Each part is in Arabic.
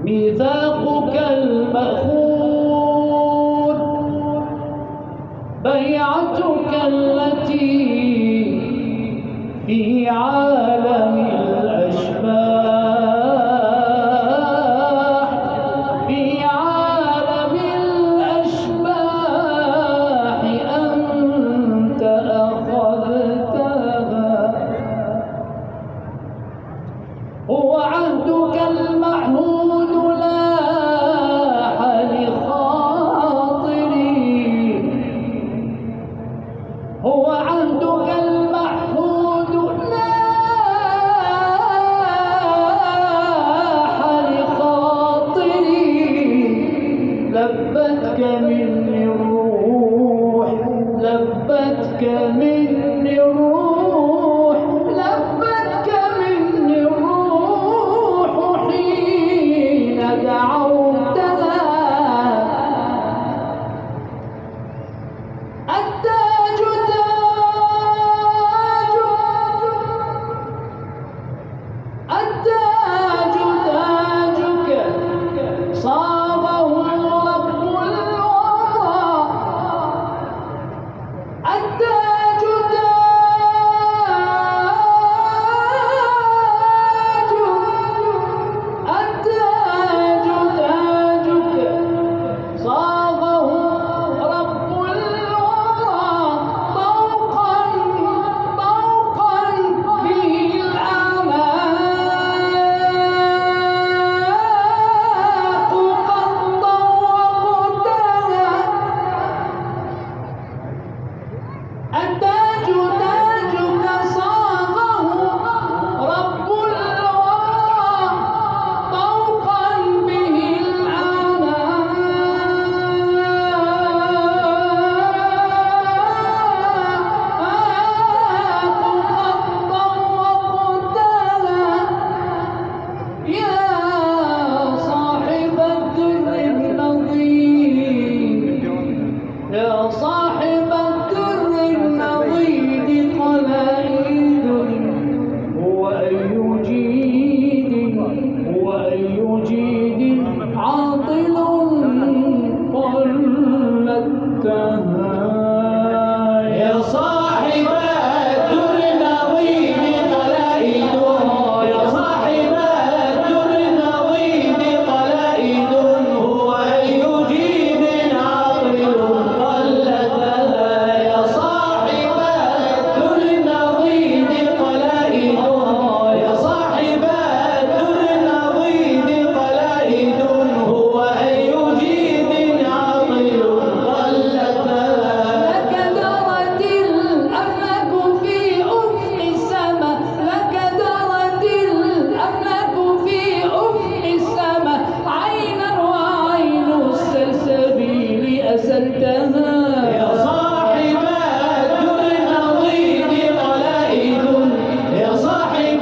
ميثاقك المأخوذ، بيعتك التي في عالم الأشباح، في عالم الأشباح أنت أخذتها. هو عهدك المعهود لاح لخاطري، هو عهدك المعهود لاح لخاطري. لبتك مني الروح، لبتك مني الروح، لبتك مني الروح حين دعوتها. التاج التاج تاجك صابه رب الورى. التاج التاج تاجك صابه رب الورى. طوقا طوقا به الأعناق قد طوقتها. التاج تاجك صاغه رب الورى. طوقا به الأعناق قد طوقتها. يا صاحب الدر النضيد، يا صاحب الدر النضيد قلائد. هو أي جيد، هو أي جيد عاطل قلدتها. يا صاحب الدر النضيد قلائد، يا صاحب الدر النضيد قلائد. هو أي جيد عاطل قلدتها. يا صاحب الدر النضيد قلائد، يا صاحب الدر النضيد قلائد. هو أي جيد عاطل قلدتها. لك درت الأفلاك في أفق السماء، لك درت الأفلاك في أفق السماء. عينا وعين السلسبيل أسلتها. يا صاحب الدر النضيد قلائد، يا صاحب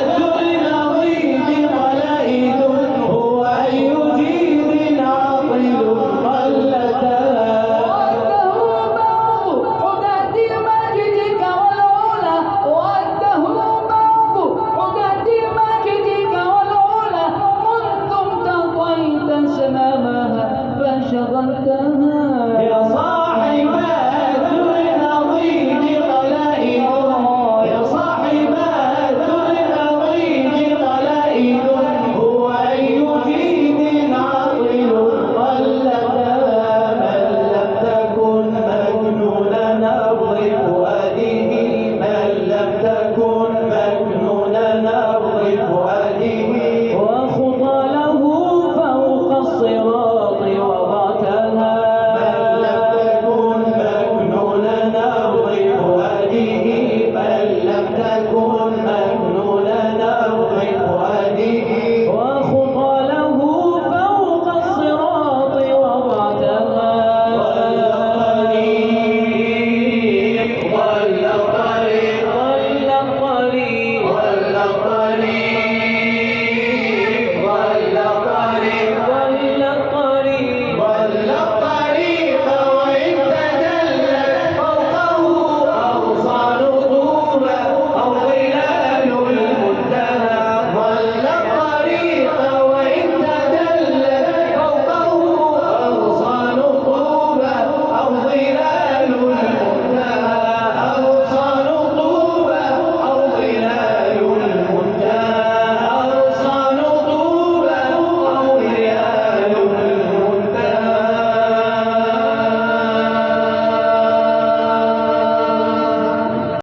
الدر النضيد قلائد. هو أي جيد عاطل قلدتها. والدهر بعض حداد مجدك والعلا، والدهر بعض حداد مجدك والعلا. منذ امتطيت سنامها فشغلتها.